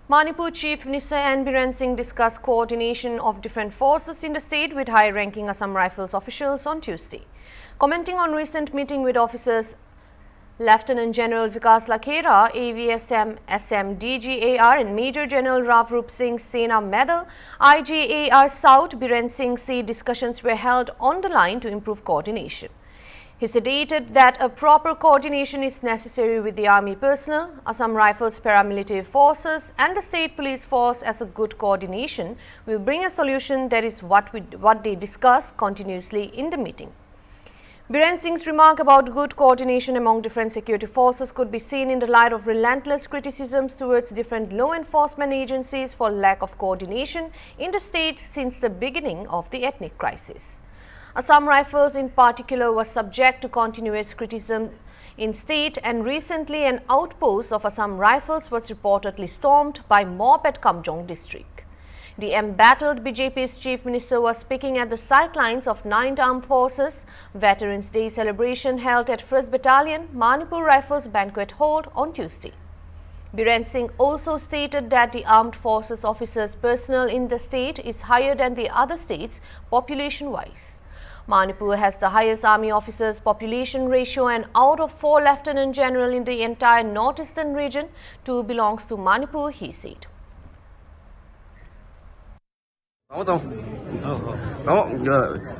Manipur Chief Minister N. Biren Singh discussed coordination of different forces in the state with high-ranking Assam Rifles officials on Tuesday. Commenting on recent meeting with officers, Lieutenant General Vikas Lakhera, AVSM SM DGAR and Major General Ravrup Singh Sena Medal, IGAR South, Biren Singh said discussions were held on the line to improve coordination. He stated that a proper coordination is necessary with the army personnel, Assam Rifles paramilitary forces and the state police force as a good coordination will bring a solution. That is what they discussed continuously in the meeting. Biren Singh's remark about good coordination among different security forces could be seen in the light of relentless criticisms towards different law enforcement agencies for lack of coordination in the state since the beginning of the ethnic crisis. Assam Rifles in particular was subject to continuous criticism in state, and recently an outpost of Assam Rifles was reportedly stormed by mob at Kamjong district. The embattled BJP's Chief Minister was speaking at the sidelines of 9th Armed Forces Veterans Day celebration held at 1st Battalion Manipur Rifles Banquet Hall on Tuesday. Biren Singh also stated that the armed forces officers' personnel in the state is higher than the other states population-wise. Manipur has the highest army officers population ratio, and out of 4 lieutenant general in the entire northeastern region, 2 belongs to Manipur, he said.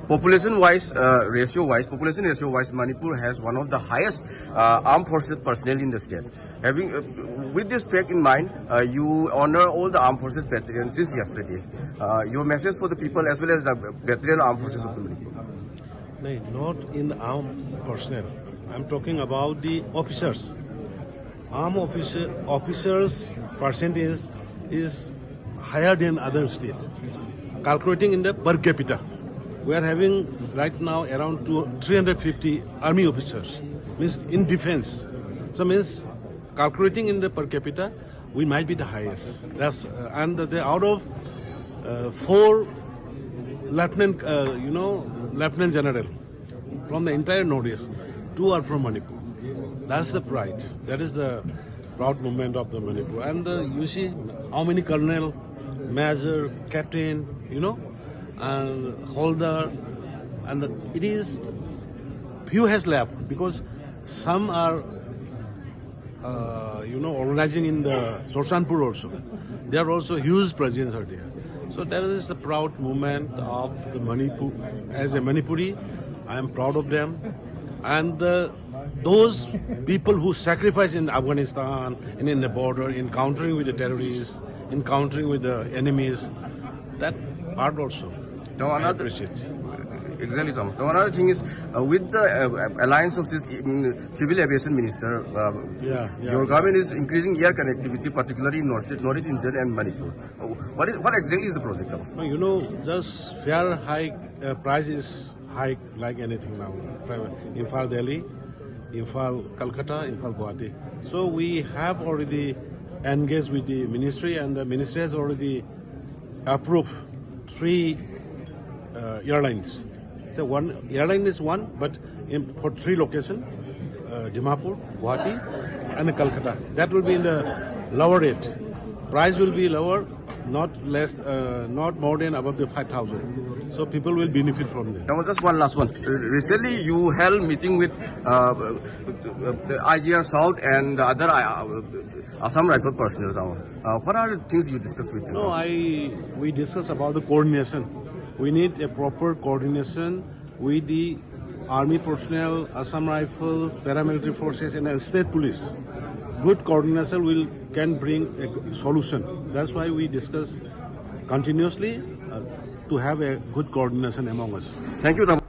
Population ratio-wise, Manipur has one of the highest armed forces personnel in the state. Having with this fact in mind, you honor all the armed forces veterans since yesterday. Your message for the people as well as the veteran armed forces of the Manipur. No, not in armed personnel. I'm talking about the officers. Armed officers percentage is higher than other states. Calculating in the per capita, we are having right now around 350 army officers, means in defense. So means calculating in the per capita, we might be the highest. That's and out of 4 lieutenant, lieutenant general from the entire Northeast, 2 are from Manipur. That's the pride. That is the proud moment of the Manipur. And you see how many colonel, major, captain, and holder, and it is few has left because some are organizing in the Sorsanpur also. There are also huge presence are there. So that is the proud moment of the Manipur. As a Manipuri, I am proud of them. And those people who sacrifice in Afghanistan and in the border, encountering with the terrorists, encountering with the enemies, that part also. Now I appreciate. Exactly, Tom. Now another thing is with the alliance of this civil aviation minister, your government is increasing air connectivity, particularly in Northeast India and Manipur. What exactly is the project, Tom? Just fare hike price is hike like anything now. Imphal Delhi, Imphal Calcutta, Imphal Guwahati. So we have already engaged with the ministry, and the ministry has already approved 3 airlines. So one airline is one, but for 3 locations, Dimapur, Guwahati and Calcutta. That will be in the lower rate. Price will be lower, not more than above the 5,000. So people will benefit from that. Now just one last one. Recently you held meeting with the IGR South and the other Assam Rifle personnel. What are the things you discussed with them? No, we discussed about the coordination. We need a proper coordination with the army personnel, Assam Rifles, paramilitary forces, and the state police. Good coordination can bring a solution. That's why we discuss continuously to have a good coordination among us. Thank you, Ram.